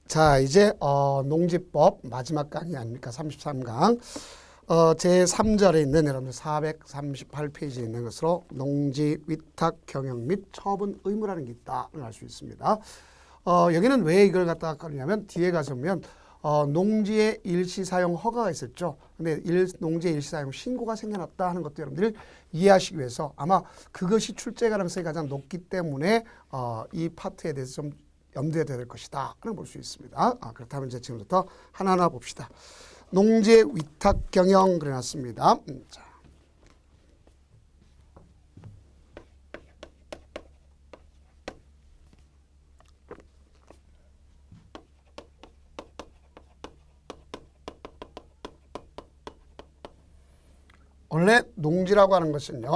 자, 이제 농지법 마지막 강의 아닙니까? 33강. 제3절에 있는 여러분들 438페이지에 있는 것으로 농지 위탁 경영 및 처분 의무라는 게 있다를 알 수 있습니다. 여기는 왜 이걸 갖다가 꺼내냐면 뒤에 가서 보면 농지의 일시 사용 허가가 있었죠. 근데 농지의 일시 사용 신고가 생겨났다 하는 것도 여러분들이 이해하시기 위해서 아마 그것이 출제 가능성이 가장 높기 때문에 이 파트에 대해서 좀 염두에 둬야 될 것이다 라고 볼 수 있습니다. 그렇다면 이제 지금부터 하나하나 봅시다. 농지의 위탁 경영 그려놨습니다. 자. 원래 농지라고 하는 것은요,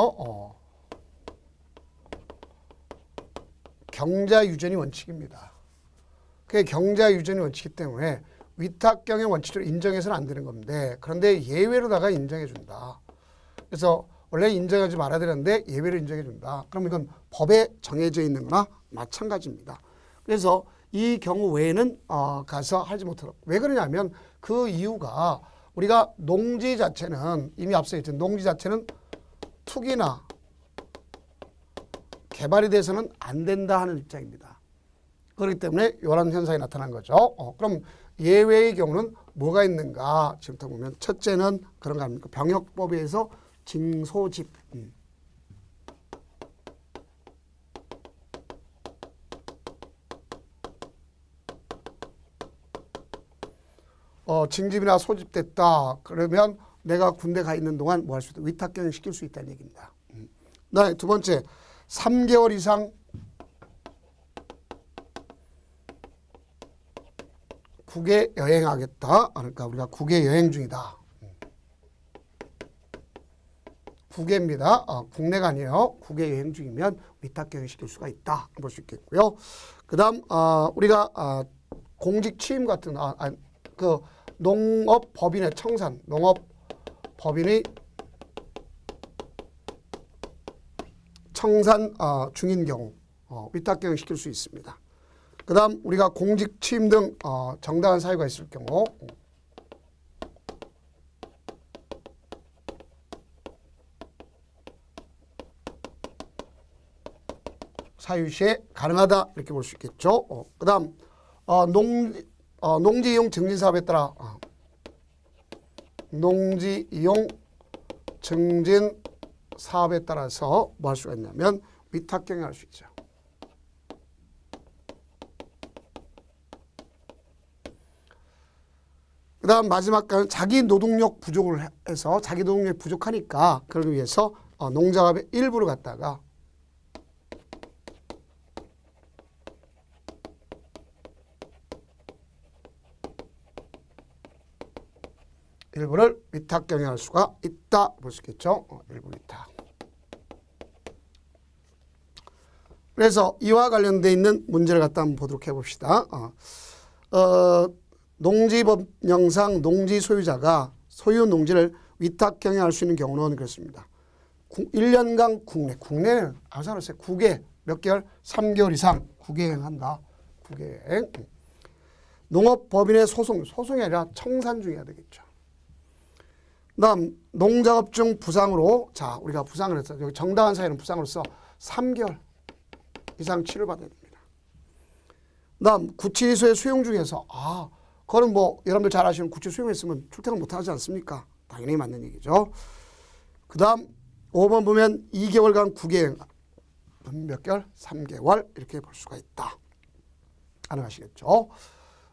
경자유전이 원칙입니다. 그게 경자유전이 원칙이기 때문에 위탁경영 원칙으로 인정해서는 안 되는 건데, 그런데 예외로다가 인정해 준다. 그래서 원래 인정하지 말아야 되는데 예외로 인정해 준다. 그럼 이건 법에 정해져 있는 거나 마찬가지입니다. 그래서 이 경우 외에는 가서 하지 못하도록. 왜 그러냐면 그 이유가 우리가 농지 자체는 이미 앞서 했던 농지 자체는 투기나 개발이 돼서는 안 된다 하는 입장입니다. 그렇기 때문에 이런 현상이 나타난 거죠. 그럼 예외의 경우는 뭐가 있는가? 지금부터 보면 첫째는 그런 거 아닙니까? 병역법에 의해서 징소집. 징집이나 소집됐다. 그러면 내가 군대 가 있는 동안 뭐 할 수 있다? 위탁경영 시킬 수 있다는 얘기입니다. 두 번째, 3개월 이상 국외 여행하겠다. 그러니까 우리가 국외 여행 중이다. 국외입니다. 국내가 아니에요. 국외 여행 중이면 위탁경영 시킬 수가 있다. 볼 수 있겠고요. 그 다음 우리가 공직 취임 같은 그 농업법인의 청산, 농업법인의 청산 중인 경우 위탁경영 시킬 수 있습니다. 그 다음 우리가 공직 취임 등 정당한 사유가 있을 경우 사유시에 가능하다 이렇게 볼 수 있겠죠. 그 다음 농지 이용 증진 사업에 따라 농지 이용 증진 사업에 따라서 뭐 할 수가 있냐면 위탁경영할 수 있죠. 그 다음 마지막까지 자기 노동력 부족을 해서 자기 노동력이 부족하니까 그러기 위해서 농작업의 일부를 갖다가 일부를 위탁 경영할 수가 있다 볼 수 있겠죠. 일부 위탁. 그래서 이와 관련되어 있는 문제를 갖다 한번 보도록 해봅시다. 농지법령상 농지 소유자가 소유 농지를 위탁 경영할 수 있는 경우는 그렇습니다. 1년간 국내는 상관없어요. 국외 몇 개월? 3개월 이상 국외여행한다. 국외여행. 농업법인의 소송이 아니라 청산 중이어야 되겠죠. 다음 농작업 중 부상으로 우리가 부상을 해서 여기 정당한 사유는 부상으로서 3개월 이상 치료를 받아야 됩니다. 다음 구치소에 수용 중에서 그거는 뭐 여러분들 잘 아시는 구치 수용했으면 출퇴근 못 하지 않습니까? 당연히 맞는 얘기죠. 그 다음 5번 보면 2개월간 국외여행 몇 개월? 3개월 이렇게 볼 수가 있다. 가능하시겠죠?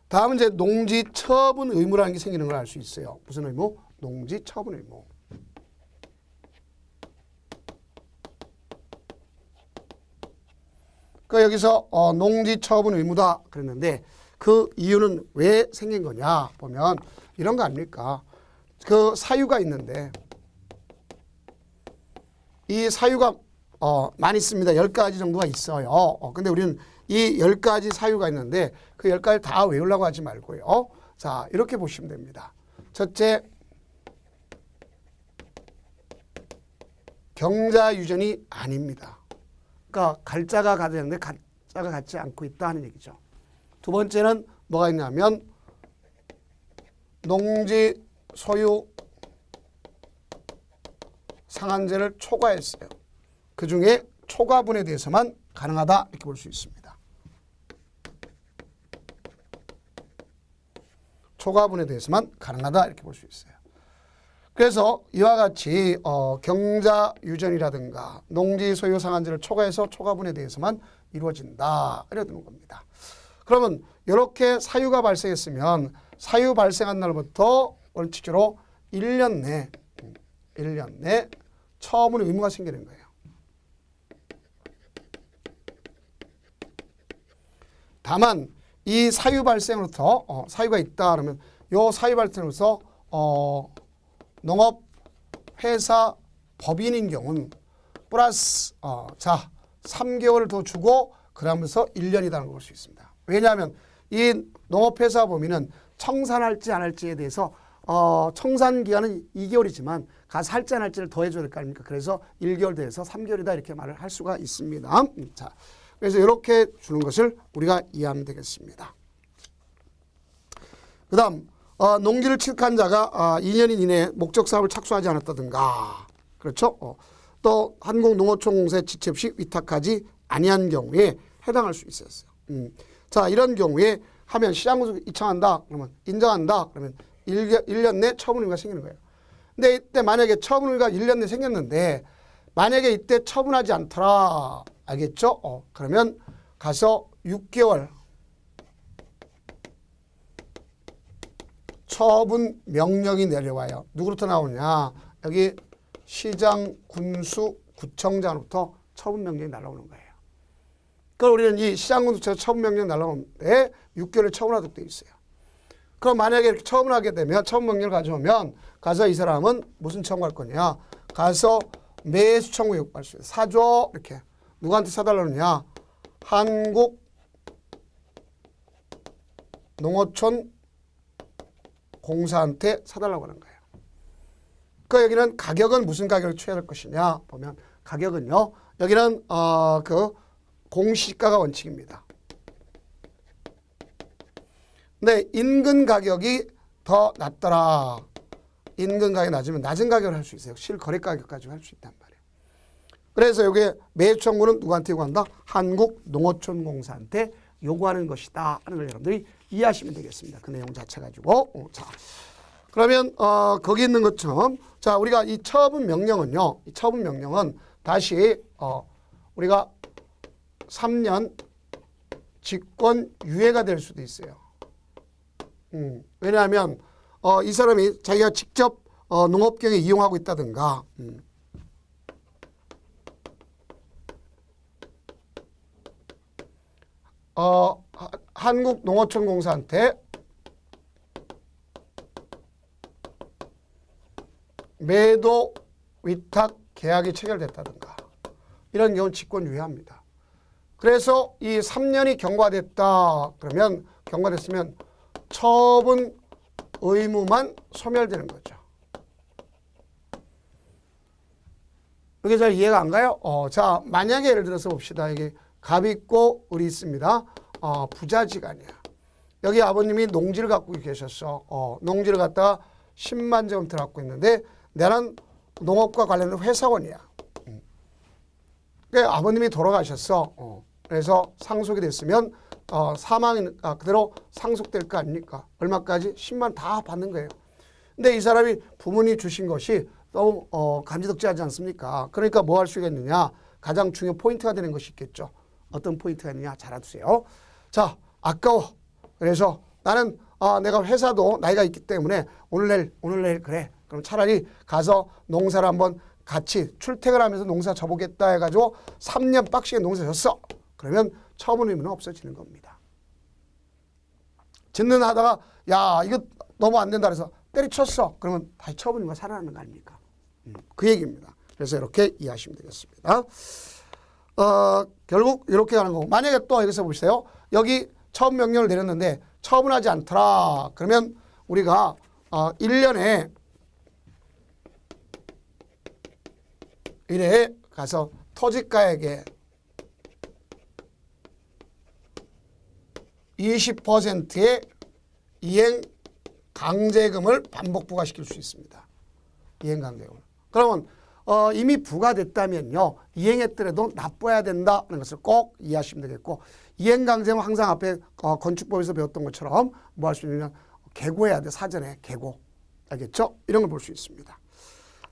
다음은 이제 농지 처분 의무라는 게 생기는 걸 알 수 있어요. 무슨 의무? 농지 처분 의무. 그러니까 여기서 농지 처분 의무다 그랬는데 그 이유는 왜 생긴 거냐 보면 이런 거 아닙니까? 그 사유가 있는데 이 사유가 많이 있습니다. 10가지 정도가 있어요. 근데 우리는 이 10가지 사유가 있는데 그 10가지 다 외우려고 하지 말고요. 자, 이렇게 보시면 됩니다. 첫째, 경자유전이 아닙니다. 그러니까 갈자가 가야 되는데 갈자가 같지 않고 있다 하는 얘기죠. 두 번째는 뭐가 있냐면 농지 소유 상한제를 초과했어요. 그 중에 초과분에 대해서만 가능하다 이렇게 볼 수 있습니다. 초과분에 대해서만 가능하다 이렇게 볼 수 있어요. 그래서 이와 같이 경자유전이라든가 농지 소유 상한제를 초과해서 초과분에 대해서만 이루어진다 이러는 겁니다. 그러면 이렇게 사유가 발생했으면 사유 발생한 날부터 원칙적으로 1년 내 처분 의무가 생기는 거예요. 다만 이 사유 발생으로부터 사유가 있다 그러면 요 사유 발생으로서 농업회사 법인인 경우는 플러스 3개월을 더 주고 그러면서 1년이라는 걸 볼 수 있습니다. 왜냐하면 이 농업회사 법인은 청산할지 안 할지에 대해서 청산 기간은 2개월이지만 가서 할지 안 할지를 더해줘야 될 거 아닙니까? 그래서 1개월 더해서 3개월이다 이렇게 말을 할 수가 있습니다. 자, 그래서 이렇게 주는 것을 우리가 이해하면 되겠습니다. 그 다음 농지를 취득한 자가 2년 이내에 목적 사업을 착수하지 않았다든가 그렇죠? 또 한국농어촌공사에 지체 없이 위탁하지 아니한 경우에 해당할 수 있었어요. 자, 이런 경우에 하면 시장구조 이청한다 그러면 인정한다 그러면 1년 내 처분 의무가 생기는 거예요. 근데 이때 만약에 처분 의무가 1년 내 생겼는데 만약에 이때 처분하지 않더라 알겠죠? 그러면 가서 6개월 처분 명령이 내려와요. 누구로부터 나오냐? 여기 시장, 군수, 구청장으로부터 처분 명령이 날아오는 거예요. 그럼 우리는 이 시장, 군수처럼 처분 명령 날아오는데 6개월을 처분하도록 되어 있어요. 그럼 만약에 이렇게 처분을 하게 되면 처분 명령을 가져오면 가서 이 사람은 무슨 청구할 거냐? 가서 매수 청구 요구할 수 있어요. 사줘 이렇게. 누구한테 사달라느냐? 한국 농어촌 공사한테 사달라고 하는 거예요. 그 여기는 가격은 무슨 가격을 취해야 할 것이냐 보면 가격은요. 여기는 그 공시가가 원칙입니다. 근데 인근 가격이 더 낮더라. 인근 가격이 낮으면 낮은 가격을 할 수 있어요. 실거래 가격까지 할 수 있단 말이에요. 그래서 여기 매수 청구는 누구한테 요구한다? 한국농어촌공사한테 요구하는 것이다 하는 걸 여러분들이 이해하시면 되겠습니다. 그 내용 자체 가지고. 자, 그러면 거기 있는 것처럼 자 우리가 이 처분 명령은요. 이 처분 명령은 다시 우리가 3년 직권 유예가 될 수도 있어요. 왜냐하면 이 사람이 자기가 직접 농업경에 이용하고 있다든가 한국농어촌공사한테 매도 위탁 계약이 체결됐다든가 이런 경우는 직권유예합니다. 그래서 이 3년이 경과됐다 그러면 경과됐으면 처분 의무만 소멸되는 거죠. 이게 잘 이해가 안 가요? 자 만약에 예를 들어서 봅시다. 이게 갑 있고 을이 있습니다. 부자지간이야. 여기 아버님이 농지를 갖고 계셨어. 농지를 갖다가 10만 제곱미터 갖고 있는데 나는 농업과 관련된 회사원이야. 그러니까 아버님이 돌아가셨어. 그래서 상속이 됐으면 사망이 그대로 상속될 거 아닙니까? 얼마까지? 10만 다 받는 거예요. 근데 이 사람이 부모님이 주신 것이 너무 간지덕지하지 않습니까? 그러니까 뭐 할 수가 있느냐? 가장 중요한 포인트가 되는 것이 있겠죠. 어떤 포인트가 있느냐? 잘 알아두세요. 자, 아까워. 그래서 나는 내가 회사도 나이가 있기 때문에 오늘 내일 그래. 그럼 차라리 가서 농사를 한번 같이 출퇴근하면서 농사 져보겠다 해가지고 3년 빡시게 농사 졌어. 그러면 처분 의무는 없어지는 겁니다. 짓는 하다가 야 이거 너무 안 된다 그래서 때려쳤어. 그러면 다시 처분 의무가 살아나는 거 아닙니까? 그 얘기입니다. 그래서 이렇게 이해하시면 되겠습니다. 결국 이렇게 가는 거고 만약에 또 여기서 보세요. 여기 처분 명령을 내렸는데 처분하지 않더라. 그러면 우리가 1년에 이래 가서 토지가액의 20%의 이행 강제금을 반복 부과시킬 수 있습니다. 이행 강제금을. 그러면 이미 부과됐다면요. 이행했더라도 납부해야 된다는 것을 꼭 이해하시면 되겠고, 이행 강제금은 항상 앞에 건축법에서 배웠던 것처럼 뭐 할 수 있냐면 계고해야 돼. 사전에 계고. 알겠죠? 이런 걸 볼 수 있습니다.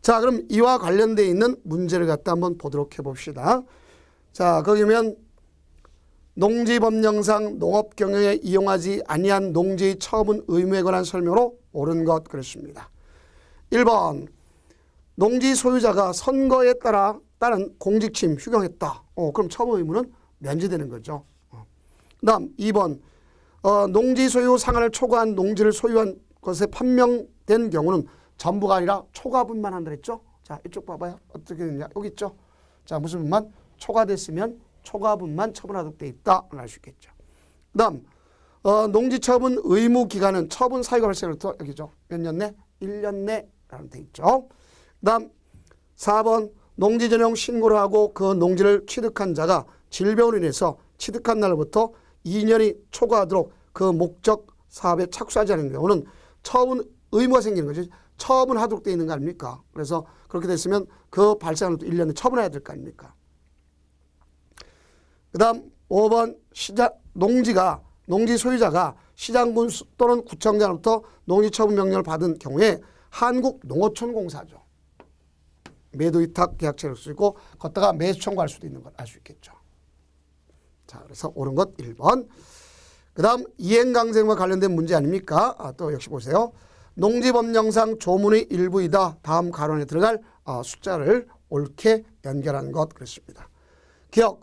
자, 그럼 이와 관련되어 있는 문제를 갖다 한번 보도록 해봅시다. 자, 거기면 농지법령상 농업경영에 이용하지 아니한 농지의 처분 의무에 관한 설명으로 옳은 것 그랬습니다. 1번 농지 소유자가 선거에 따른 공직침 휴경했다. 그럼 처분 의무는 면제되는 거죠. 그 다음 2번 농지 소유 상한을 초과한 농지를 소유한 것에 판명된 경우는 전부가 아니라 초과분만 한다 했죠. 자, 이쪽 봐봐요. 어떻게 되느냐. 여기 있죠. 자, 무슨 분만? 초과됐으면 초과분만 처분하도록 돼 있다. 알 수 있겠죠. 그 다음 농지 처분 의무 기간은 처분 사유가 발생부터 여기죠. 몇 년 내? 1년 내라는 돼 있죠. 그 다음 4번 농지 전용 신고를 하고 그 농지를 취득한 자가 질병으로 인해서 취득한 날부터 2년이 초과하도록 그 목적 사업에 착수하지 않은 경우는 처분 의무가 생기는 거죠. 처분하도록 되어 있는 거 아닙니까? 그래서 그렇게 됐으면 그 발생하는 또 1년에 처분해야 될 거 아닙니까? 그 다음 5번 농지 소유자가 시장군 또는 구청장으로부터 농지 처분 명령을 받은 경우에 한국농어촌공사죠. 매도위탁 계약체를 쓸 수 있고 걷다가 매수 청구할 수도 있는 걸 알 수 있겠죠. 자, 그래서 옳은 것 1번. 그 다음 이행강제금과 관련된 문제 아닙니까? 또 역시 보세요. 농지법령상 조문의 일부이다. 다음 가론에 들어갈 숫자를 옳게 연결한 것 그랬습니다. 기억,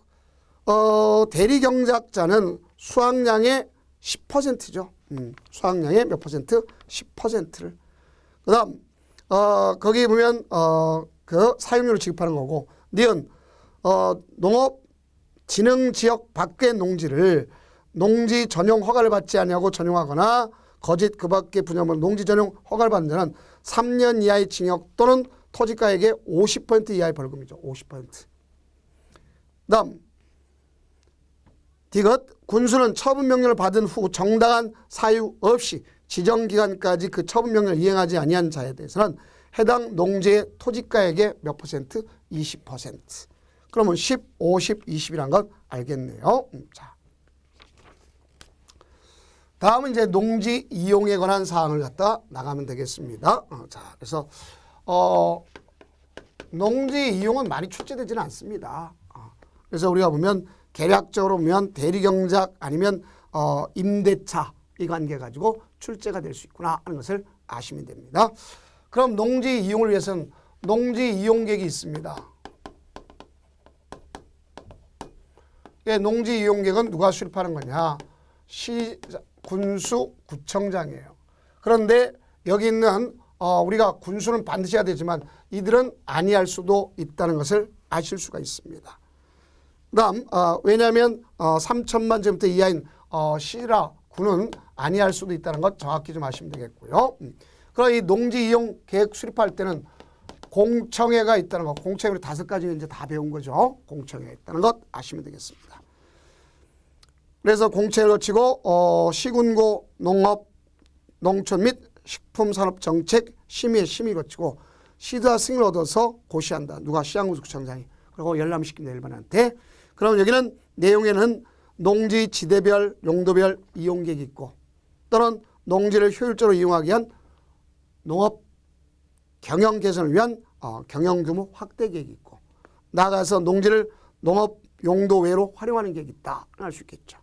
대리경작자는 수확량의 10%죠. 수확량의 몇 퍼센트? 10%를. 그 다음 거기 보면 그 사용료를 지급하는 거고, 니은 농업진흥지역 밖의 농지를 농지 전용 허가를 받지 아니하고 전용하거나 거짓 그 밖의 분야물 농지 전용 허가를 받는 자는 3년 이하의 징역 또는 토지가액의 50% 이하의 벌금이죠. 50%. 다음 디귿 군수는 처분명령을 받은 후 정당한 사유 없이 지정기간까지 그 처분명령을 이행하지 아니한 자에 대해서는 해당 농지의 토지가액의 몇 퍼센트? 20%. 그러면 10, 50, 20이란 건 알겠네요. 자, 다음은 이제 농지 이용에 관한 사항을 갖다 나가면 되겠습니다. 자, 그래서 농지 이용은 많이 출제되지는 않습니다. 그래서 우리가 보면 계략적으로 보면 대리경작 아니면 임대차 이 관계 가지고 출제가 될 수 있구나 하는 것을 아시면 됩니다. 그럼 농지 이용을 위해서는 농지 이용계획이 있습니다. 농지 이용계획은 누가 수립하는 거냐? 군수, 구청장이에요. 그런데 여기 있는 우리가 군수는 반드시 해야 되지만 이들은 아니할 수도 있다는 것을 아실 수가 있습니다. 그 다음 왜냐하면 3천만 제곱미터 이하인 시라 군은 아니할 수도 있다는 것 정확히 좀 아시면 되겠고요. 그럼 이 농지 이용 계획 수립할 때는 공청회가 있다는 것, 공청회 5가지 이제 다 배운 거죠. 공청회가 있다는 것 아시면 되겠습니다. 그래서 공청회를 거치고 시군고 농업, 농촌 및 식품산업정책 심의의 심의 거치고 시도와 승인을 얻어서 고시한다. 누가? 시장군수구청장이. 그리고 열람시킵니다. 일반한테. 그럼 여기는 내용에는 농지 지대별, 용도별 이용계획이 있고 또는 농지를 효율적으로 이용하기 위한 농업 경영 개선을 위한 경영규모 확대 계획이 있고 나아가서 농지를 농업 용도 외로 활용하는 계획이 있다. 알 수 있겠죠.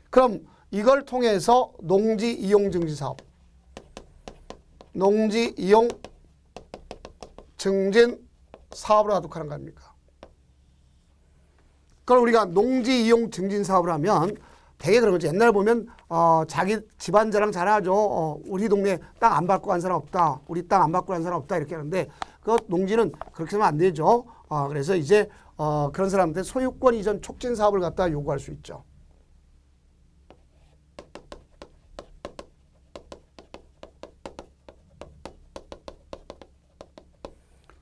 그럼 이걸 통해서 농지 이용 증진 사업, 농지 이용 증진 사업을 하도록 하는 거 아닙니까? 그럼 우리가 농지 이용 증진 사업을 하면 되게 그런 거죠. 옛날 보면 자기 집안 자랑 잘하죠. 우리 동네 땅 안 받고 간 사람 없다. 우리 땅 안 받고 간 사람 없다. 이렇게 하는데 그 농지는 그렇게 하면 안 되죠. 그래서 이제 그런 사람한테 소유권 이전 촉진 사업을 갖다 요구할 수 있죠.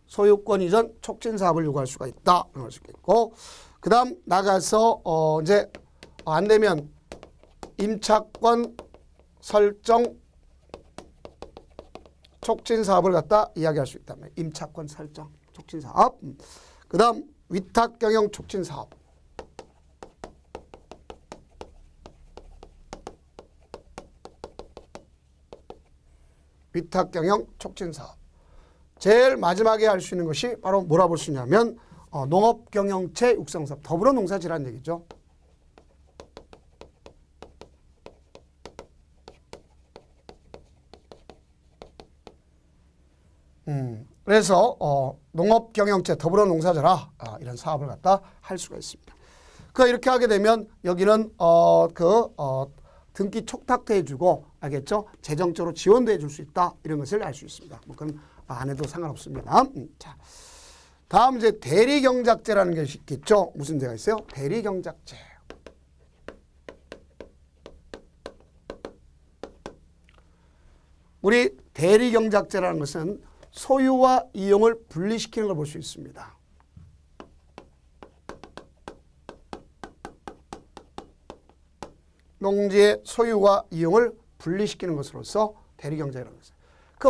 소유권 이전 촉진 사업을 요구할 수가 있다. 할 수 있겠고, 그 다음 나가서 이제 안 되면 임차권 설정 촉진 사업을 갖다 이야기할 수 있다면 임차권 설정 촉진 사업. 그 다음 위탁 경영 촉진 사업. 위탁 경영 촉진 사업. 제일 마지막에 할 수 있는 것이 바로 뭐라 볼 수 있냐면 농업 경영체 육성 사업. 더불어 농사지라는 얘기죠. 그래서 농업 경영체 더불어 농사져라 이런 사업을 갖다 할 수가 있습니다. 이렇게 하게 되면 여기는 등기 촉탁도 해주고 알겠죠? 재정적으로 지원도 해줄 수 있다 이런 것을 알 수 있습니다. 뭐 그건 안 해도 상관없습니다. 자, 다음 이제 대리경작제라는 것이 있겠죠? 무슨 제가 있어요? 대리경작제. 우리 대리경작제라는 것은 소유와 이용을 분리시키는 걸 볼 수 있습니다. 농지의 소유와 이용을 분리시키는 것으로서 대리경작이라는 것이에요.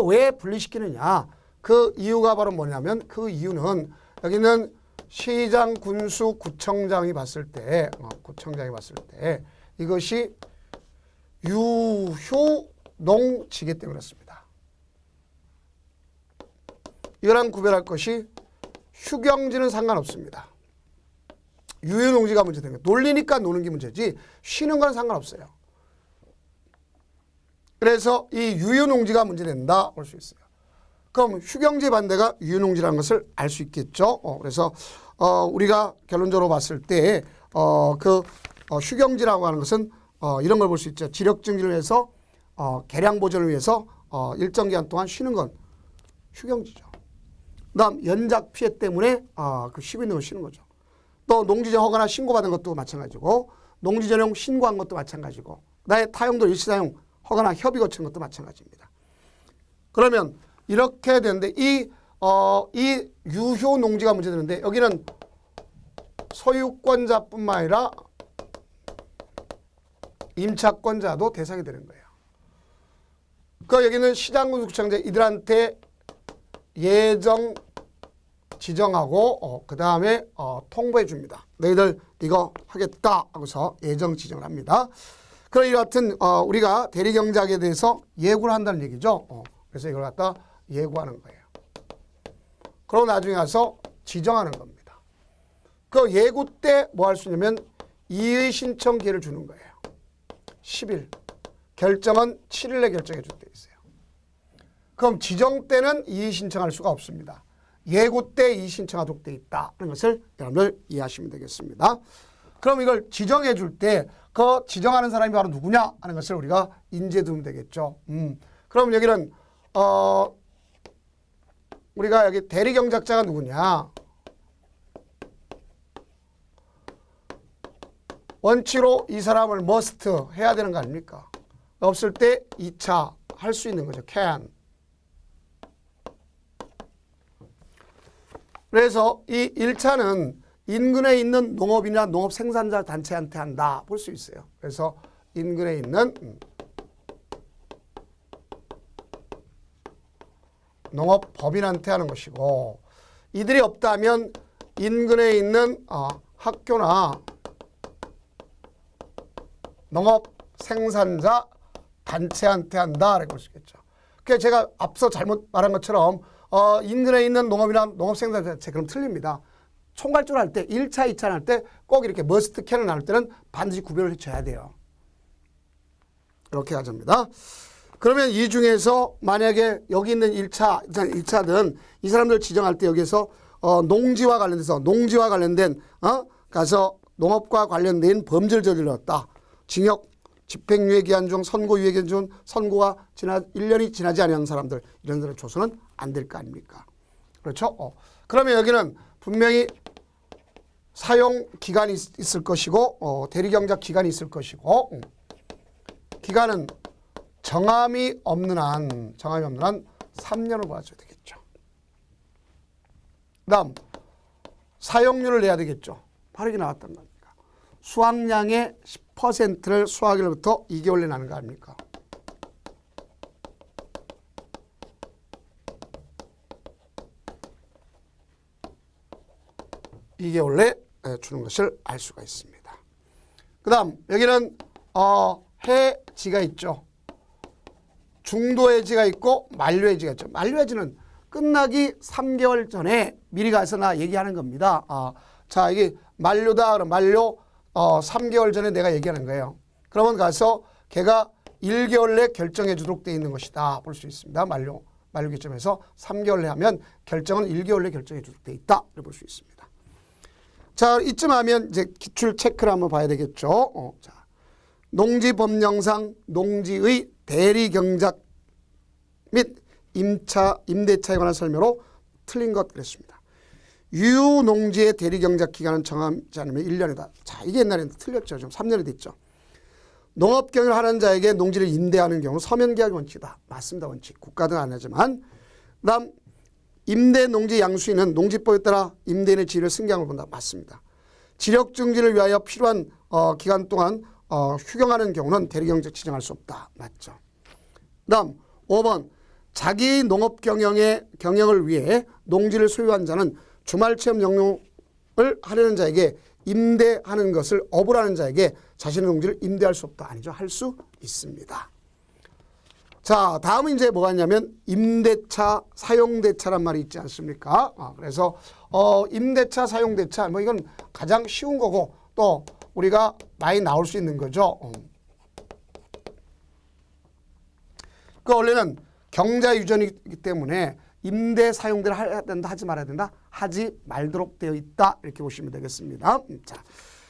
왜 분리시키느냐? 그 이유가 바로 뭐냐면 그 이유는 여기는 시장, 군수, 구청장이 봤을 때 이것이 유효농지이기 때문에 그렇습니다. 이거랑 구별할 것이 휴경지는 상관없습니다. 유효농지가 문제되는 거예요. 놀리니까 노는 게 문제지 쉬는 건 상관없어요. 그래서 이 유효농지가 문제된다 볼 수 있어요. 그럼 휴경지 반대가 유효농지라는 것을 알 수 있겠죠. 그래서 우리가 결론적으로 봤을 때 휴경지라고 하는 것은 이런 걸 볼 수 있죠. 지력증진을 위해서 개량 보존을 위해서 일정 기간 동안 쉬는 건 휴경지죠. 그다음 연작 피해 때문에 쉬고 있는 걸 쉬는 거죠. 또 농지적 허가나 신고받은 것도 마찬가지고 농지 전용 신고한 것도 마찬가지고 나의 타용도 일시사용 허가나 협의 거친 것도 마찬가지입니다. 그러면 이렇게 되는데 이 유효 농지가 문제되는데 여기는 소유권자뿐만 아니라 임차권자도 대상이 되는 거예요. 여기는 시장군수구청자 이들한테 예정 지정하고 그 다음에 통보해 줍니다. 너희들 이거 하겠다 하고서 예정 지정을 합니다. 그럼 이 같은 우리가 대리경작에 대해서 예고를 한다는 얘기죠. 그래서 이걸 갖다 예고하는 거예요. 그러고 나중에 가서 지정하는 겁니다. 예고 때 뭐 할 수 있냐면 이의 신청 기회를 주는 거예요. 10일. 결정은 7일에 결정해 줄 때 있어요. 그럼 지정 때는 이의 신청할 수가 없습니다. 예고 때 이의 신청하도록 돼 있다는 것을 여러분들 이해하시면 되겠습니다. 그럼 이걸 지정해 줄 때 그 지정하는 사람이 바로 누구냐 하는 것을 우리가 인지해 두면 되겠죠. 그럼 여기는 우리가 여기 대리경작자가 누구냐? 원칙으로 이 사람을 must 해야 되는 거 아닙니까? 없을 때 2차 할 수 있는 거죠. can. 그래서 이 1차는 인근에 있는 농업이나 농업 생산자 단체한테 한다 볼 수 있어요. 그래서 인근에 있는 농업법인한테 하는 것이고 이들이 없다면 인근에 있는 학교나 농업 생산자 단체한테 한다라고 볼 수 있겠죠. 그래서 제가 앞서 잘못 말한 것처럼 인근에 있는 농업이나 농업 생산자 단체 그럼 틀립니다. 총괄적으로 할 때 1차, 2차 할 때 꼭 이렇게 머스트 캔을 나눌 때는 반드시 구별을 해줘야 돼요. 이렇게 가져옵니다. 그러면 이 중에서 만약에 여기 있는 1차든 이 사람들 지정할 때 여기에서 농지와 관련된 가서 농업과 관련된 범죄를 저질렀다. 징역, 집행유예 기한 중 선고유예 기한 중 선고가 1년이 지나지 않은 사람들 이런 사람 조서는 안 될 거 아닙니까? 그렇죠? 그러면 여기는 분명히 사용 기간이 있을 것이고 대리경작 기간이 있을 것이고 기간은 정함이 없는 한 3년을 봐줘야 되겠죠. 그 다음 사용료를 내야 되겠죠. 바로 이게 나왔단 말입니다. 수확량의 10%를 수확일부터 2개월 내에 나는 거 아닙니까? 이게 원래 주는 것을 알 수가 있습니다. 그 다음 여기는 해지가 있죠. 중도해지가 있고 만료해지가 있죠. 만료해지는 끝나기 3개월 전에 미리 가서 나 얘기하는 겁니다. 자, 이게 만료다. 그럼 만료 3개월 전에 내가 얘기하는 거예요. 그러면 가서 걔가 1개월 내 결정해 주도록 되어 있는 것이다. 볼 수 있습니다. 만료 기점에서 3개월 내 하면 결정은 1개월 내 결정해 주도록 되어 있다. 볼 수 있습니다. 자, 이쯤 하면 이제 기출 체크를 한번 봐야 되겠죠. 자, 농지법령상 농지의 대리경작 및 임대차에 관한 설명으로 틀린 것 그랬습니다. 유농지의 대리경작 기간은 정하지 않으면 1년이다. 자, 이게 옛날에는 틀렸죠. 좀 3년이 됐죠. 농업경영을 하는 자에게 농지를 임대하는 경우 서면계약 원칙이다. 맞습니다. 원칙. 국가는 안 하지만. 그 다음 임대 농지 양수인은 농지법에 따라 임대인의 지위를 승계함을 본다. 맞습니다. 지력 증진을 위하여 필요한 기간 동안 휴경하는 경우는 대리경작 지정할 수 없다. 맞죠. 그 다음 5번 자기 농업 경영을 위해 농지를 소유한 자는 주말체험 영농을 하려는 자에게 임대하는 것을 업으라는 자에게 자신의 농지를 임대할 수 없다. 아니죠. 할 수 있습니다. 자, 다음은 이제 뭐가 있냐면 임대차, 사용대차란 말이 있지 않습니까? 그래서 임대차, 사용대차 뭐 이건 가장 쉬운 거고 또 우리가 많이 나올 수 있는 거죠. 그 원래는 경자 유전이기 때문에 임대, 사용대를 해야 된다, 하지 말아야 된다, 하지 말도록 되어 있다 이렇게 보시면 되겠습니다. 자,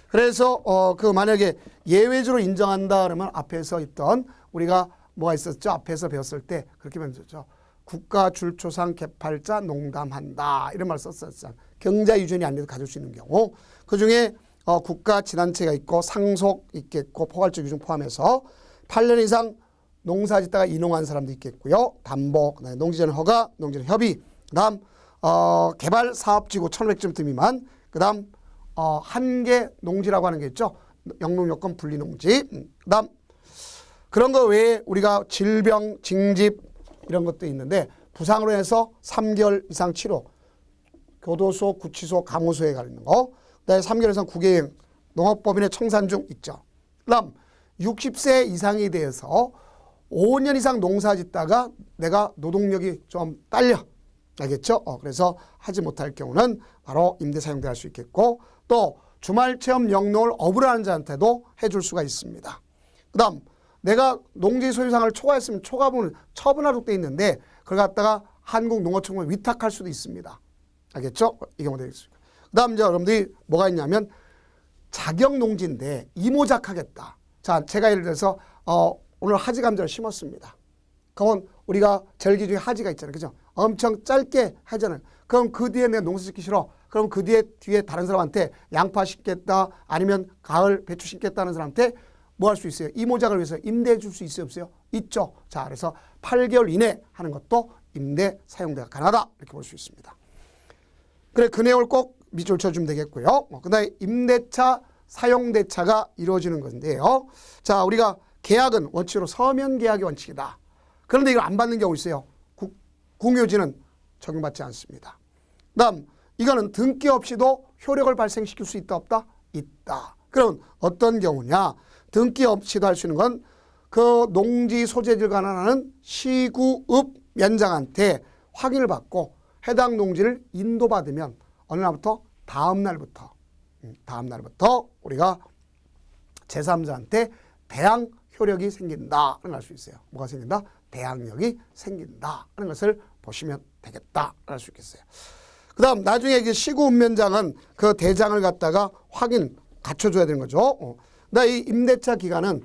그래서 그 만약에 예외적으로 인정한다 그러면 앞에서 있던 우리가 뭐가 있었죠? 앞에서 배웠을 때 그렇게 배웠죠. 국가 줄초상 개팔자 농담한다 이런 말 썼었죠. 경자 유전이 아니어도 가질 수 있는 경우 그중에 국가 지난체가 있고 상속 있겠고 포괄적 유전 포함해서 8년 이상 농사 짓다가 이농한 사람도 있겠고요. 담보, 그다음에 농지전 허가, 농지전 협의, 그다음 개발 사업지구 1,500제곱미터 미만, 그다음 한계 농지라고 하는 게 있죠. 영농요건 분리농지, 그다음 그런 거 외에 우리가 질병, 징집 이런 것도 있는데 부상으로 해서 3개월 이상 치료, 교도소, 구치소, 감호소에 가 있는 거, 그다음에 3개월 이상 구개행, 농업법인의 청산 중 있죠. 그다음 60세 이상이 돼서 5년 이상 농사 짓다가 내가 노동력이 좀 딸려. 알겠죠? 그래서 하지 못할 경우는 바로 임대 사용대 할 수 있겠고 또 주말 체험 영농을 업으로 하는 자한테도 해줄 수가 있습니다. 그 다음 내가 농지 소유상을 초과했으면 초과분을 처분하도록 돼 있는데 그걸 갖다가 한국농어총회에 위탁할 수도 있습니다. 알겠죠? 이 경우 되겠습니다. 그 다음 이제 여러분들이 뭐가 있냐면 자격농지인데 이모작하겠다. 자, 제가 예를 들어서 오늘 하지 감자를 심었습니다. 그러면 우리가 절기 중에 하지가 있잖아요. 그죠? 엄청 짧게 하잖아요. 그럼 그 뒤에 내가 농사 짓기 싫어. 그럼 그 뒤에 다른 사람한테 양파 심겠다 아니면 가을 배추 심겠다는 사람한테 뭐 할 수 있어요? 이모작을 위해서 임대해 줄 수 있어요? 없어요? 있죠. 자, 그래서 8개월 이내 하는 것도 임대 사용대가 가능하다. 이렇게 볼 수 있습니다. 그래, 그 내용을 꼭 밑줄 쳐주면 되겠고요. 그 다음에 임대차, 사용대차가 이루어지는 건데요. 자, 우리가 계약은 원칙으로 서면 계약이 원칙이다. 그런데 이걸 안 받는 경우 있어요. 공유지는 적용받지 않습니다. 그다음 이거는 등기 없이도 효력을 발생시킬 수 있다 없다? 있다. 그럼 어떤 경우냐? 등기 없이도 할 수 있는 건 그 농지 소재지를 관할하는 시구읍 면장한테 확인을 받고 해당 농지를 인도받으면 어느 날부터? 다음 날부터 우리가 제3자한테 대항 효력이 생긴다. 알 수 있어요. 뭐가 생긴다? 대항력이 생긴다. 하는 것을 보시면 되겠다. 알 수 있겠어요. 그 다음 나중에 그 시구읍면장은 그 대장을 갖다가 확인 갖춰줘야 되는 거죠. 나 이 임대차 기간은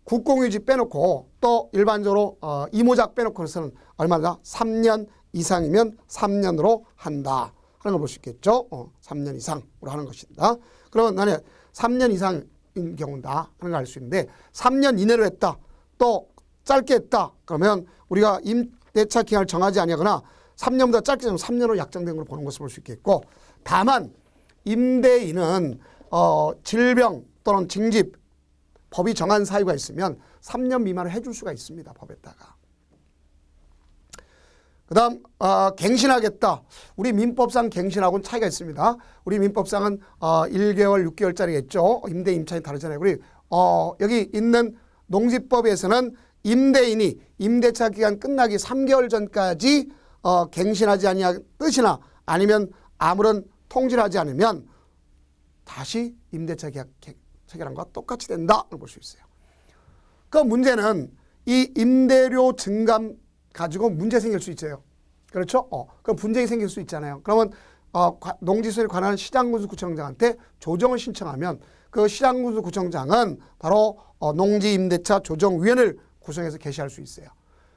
국공유지 빼놓고 또 일반적으로 이모작 빼놓고서는 얼마나 3년 이상이면 3년으로 한다 하는 걸 볼 수 있겠죠. 3년 이상으로 하는 것이다. 그러면 나는 3년 이상인 경우다 하는 걸 알 수 있는데 3년 이내로 했다. 또 짧게 했다. 그러면 우리가 임대차 기간을 정하지 아니하거나 3년보다 짧게 되면 3년으로 약정된 걸 보는 것을 볼 수 있겠고 다만 임대인은 질병 또는 징집 법이 정한 사유가 있으면 3년 미만을 해줄 수가 있습니다. 법에다가. 그 다음 갱신하겠다. 우리 민법상 갱신하고는 차이가 있습니다. 우리 민법상은 1개월, 6개월짜리겠죠. 임대, 임차인 다르잖아요. 우리 여기 있는 농지법에서는 임대인이 임대차 기간 끝나기 3개월 전까지 갱신하지 아니한 뜻이나 아니면 아무런 통지를 하지 않으면 다시 임대차 계약 체결한 것과 똑같이 된다를 볼 수 있어요. 그 문제는 이 임대료 증감 가지고 문제 생길 수 있어요. 그렇죠? 그럼 분쟁이 생길 수 있잖아요. 그러면 농지소유에 관한 시장군수구청장한테 조정을 신청하면 그 시장군수구청장은 바로 농지임대차 조정위원회를 구성해서 개시할 수 있어요.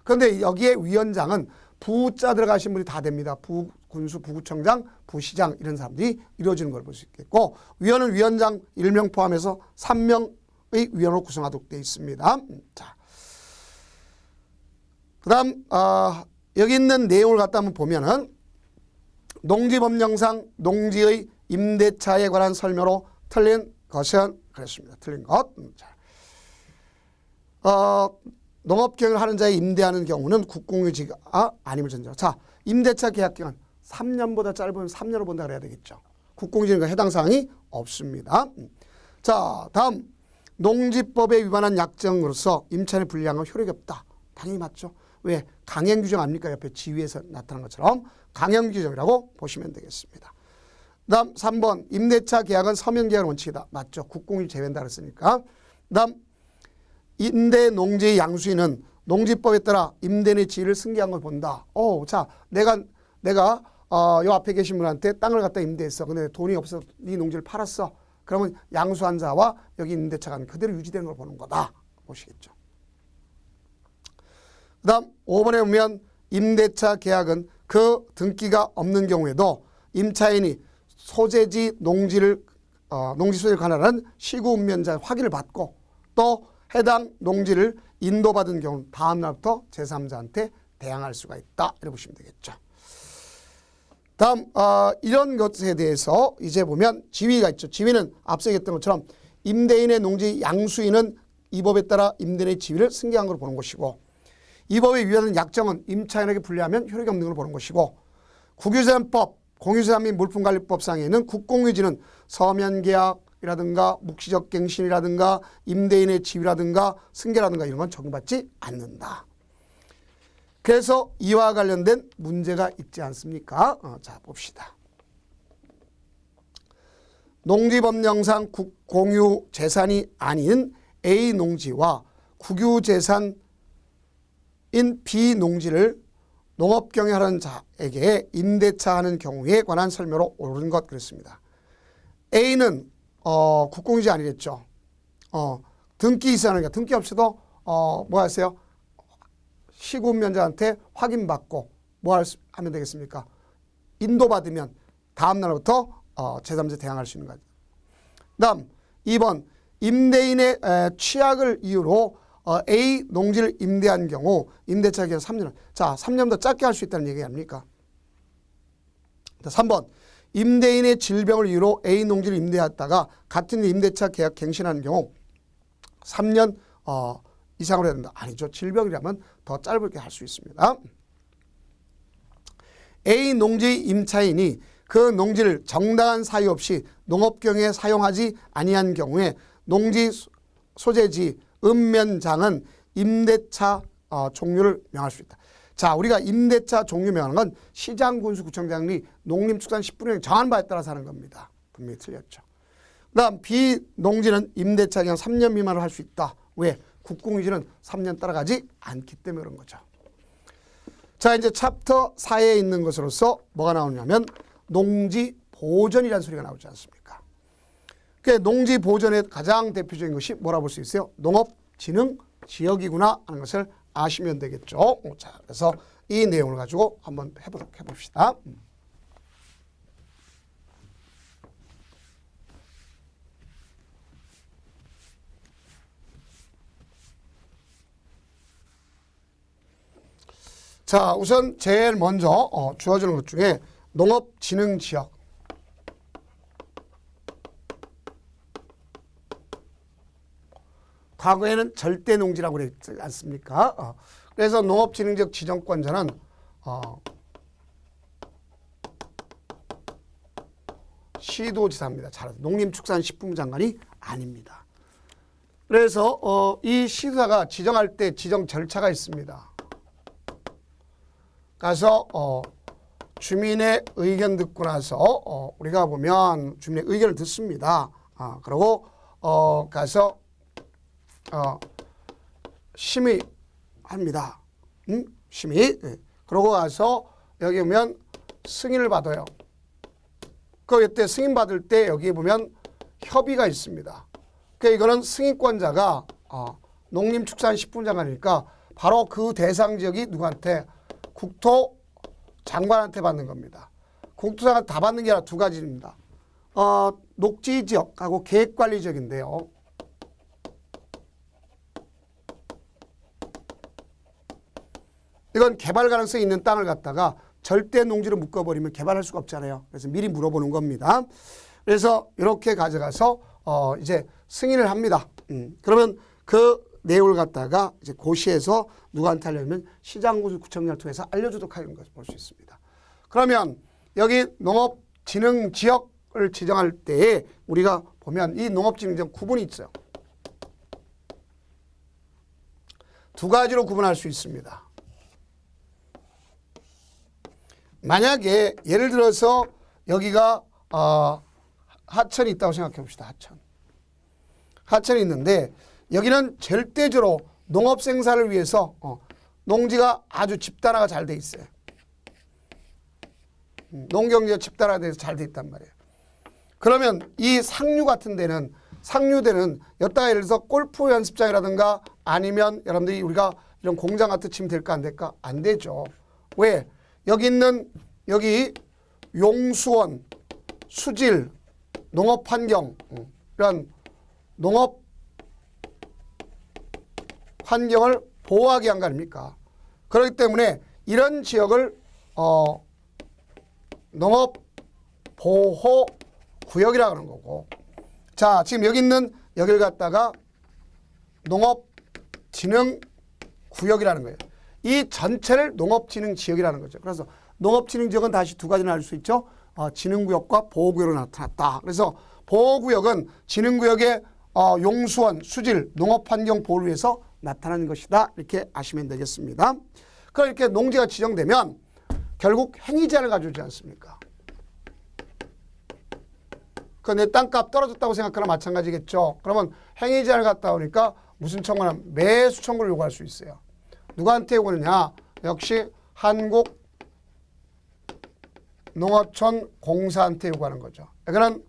그런데 여기에 위원장은 부자 들어가신 분이 다 됩니다. 부군수, 부구청장, 부시장 이런 사람들이 이루어지는 걸 볼 수 있겠고 위원은 위원장 1명 포함해서 3명의 위원으로 구성하도록 되어 있습니다. 자, 그 다음 여기 있는 내용을 갖다 한번 보면은 농지법령상 농지의 임대차에 관한 설명으로 틀린 것은 그랬습니다. 틀린 것. 농업경영을 하는 자에 임대하는 경우는 국공유지가 아님을 전제로. 자, 임대차 계약기간 3년보다 짧으면 3년을 본다 그래야 되겠죠. 국공유지는 해당 사항이 없습니다. 자, 다음 농지법에 위반한 약정으로서 임차인의 불이행은 효력이 없다. 당연히 맞죠. 왜? 강행규정 아닙니까? 옆에 지위에서 나타난 것처럼 강행규정이라고 보시면 되겠습니다. 그 다음 3번 임대차 계약은 서면계약 원칙이다. 맞죠. 국공유지 제외한다 그랬으니까. 그 다음 임대 농지의 양수인은 농지법에 따라 임대인의 지위를 승계한 걸 본다. 자, 내가 요 앞에 계신 분한테 땅을 갖다 임대했어. 근데 돈이 없어서 네 농지를 팔았어. 그러면 양수한 자와 여기 임대차가 그대로 유지되는 걸 보는 거다. 보시겠죠. 그 다음 5번에 보면 임대차 계약은 그 등기가 없는 경우에도 임차인이 소재지 농지를 농지 소유에 관한 시구 운면자 확인을 받고 또 해당 농지를 인도받은 경우 다음 날부터 제3자한테 대항할 수가 있다. 이렇게 보시면 되겠죠. 다음 이런 것에 대해서 이제 보면 지위가 있죠. 지위는 앞서 얘기했던 것처럼 임대인의 농지 양수인은 이 법에 따라 임대인의 지위를 승계한 걸로 보는 것이고 이 법에 위반하는 약정은 임차인에게 불리하면 효력이 없는 걸로 보는 것이고 국유재산법, 공유재산 및 물품관리법상에 있는 국공유지는 서면계약이라든가 묵시적 갱신이라든가 임대인의 지위라든가 승계라든가 이런 건 적용받지 않는다. 그래서 이와 관련된 문제가 있지 않습니까? 자, 봅시다. 농지법령상 국공유 재산이 아닌 A 농지와 국유재산인 B 농지를 농업경영하는 자에게 임대차하는 경우에 관한 설명으로 옳은 것 그랬습니다. A는 국공유지 아니겠죠. 등기 있어야 하는 게 등기 없이도 뭐 하세요? 시군면자한테 확인받고 뭐 하면 되겠습니까? 인도받으면 다음 날부터 제3자 대항할 수 있는 거죠. 다음 2번 임대인의 취약을 이유로 A 농지를 임대한 경우 임대차 기간 3년. 자, 3년 더 짧게 할 수 있다는 얘기 아닙니까? 3번 임대인의 질병을 이유로 A 농지를 임대했다가 같은 임대차 계약 갱신하는 경우 3년 이상으로 해야 된다. 아니죠. 질병이라면 더 짧게 할 수 있습니다. A 농지 임차인이 그 농지를 정당한 사유 없이 농업경에 사용하지 아니한 경우에 농지 소재지 읍면장은 임대차 종료를 명할 수 있다. 자, 우리가 임대차 종료 명하는 건 시장군수구청장이 농림축산식품령 정한 바에 따라서 하는 겁니다. 분명히 틀렸죠. 그 다음 B 농지는 임대차 기간 3년 미만으로 할 수 있다. 왜? 국공유지는 3년 따라가지 않기 때문에 그런 거죠. 자, 이제 챕터 4에 있는 것으로서 뭐가 나오냐면 농지보전이라는 소리가 나오지 않습니까? 그 농지보전의 가장 대표적인 것이 뭐라 볼 수 있어요? 농업진흥지역이구나 하는 것을 아시면 되겠죠. 자, 그래서 이 내용을 가지고 한번 해봅시다. 자, 우선 제일 먼저 주어지는 것 중에 농업진흥지역. 과거에는 절대 농지라고 그랬지 않습니까? 그래서 농업진흥지역 지정권자는 시도지사입니다. 잘 농림축산식품부 장관이 아닙니다. 그래서 이 시도사가 지정할 때 지정 절차가 있습니다. 가서 주민의 의견 듣고 나서 우리가 보면 주민의 의견을 듣습니다. 그리고 가서 심의합니다. 심의. 그러고 가서 여기 보면 승인을 받아요. 그때 승인 받을 때 여기 보면 협의가 있습니다. 그러니까 이거는 승인권자가 농림축산식품부 장관이니까 바로 그 대상 지역이 누구한테? 국토 장관한테 받는 겁니다. 국토장관 다 받는 게 아니라 두 가지입니다. 녹지지역하고 계획관리지역인데요. 이건 개발 가능성이 있는 땅을 갖다가 절대 농지로 묶어버리면 개발할 수가 없잖아요. 그래서 미리 물어보는 겁니다. 그래서 이렇게 가져가서 이제 승인을 합니다. 그러면 그 내용을 갖다가 이제 고시에서 누구한테 알려면 시장구청장을 통해서 알려주도록 하는 것을 볼 수 있습니다. 그러면 여기 농업진흥지역을 지정할 때 우리가 보면 이 농업진흥지역 구분이 있어요. 두 가지로 구분할 수 있습니다. 만약에 예를 들어서 여기가 하천이 있다고 생각해 봅시다. 하천이 있는데 여기는 절대적으로 농업 생산을 위해서 농지가 아주 집단화가 잘 돼 있어요. 농경지가 집단화가 돼서 잘 돼 있단 말이에요. 그러면 이 상류 같은 데는 상류대는 여기다가 예를 들어서 골프 연습장이라든가 아니면 여러분들이 우리가 이런 공장 같은 치면 될까 안 될까? 안 되죠. 왜? 여기 있는 여기 용수원, 수질, 농업환경 이런 농업 환경을 보호하기 위한 거 아닙니까? 그렇기 때문에 이런 지역을 농업보호구역이라고 하는 거고, 자 지금 여기 있는 여기를 갖다가 농업진흥구역이라는 거예요. 이 전체를 농업진흥지역이라는 거죠. 그래서 농업진흥지역은 다시 두 가지 나눌 수 있죠. 진흥구역과 보호구역으로 나타났다. 그래서 보호구역은 진흥구역의 용수원, 수질, 농업환경 보호를 위해서 나타나는 것이다. 이렇게 아시면 되겠습니다. 그럼 이렇게 농지가 지정되면 결국 행위제한을 가져오지 않습니까? 그 내 땅값 떨어졌다고 생각하나 마찬가지겠죠. 그러면 행위제한을 갖다 오니까 무슨 청구는 매수 청구를 요구할 수 있어요. 누구한테 요구하느냐? 역시 한국농어촌 공사한테 요구하는 거죠. 이거는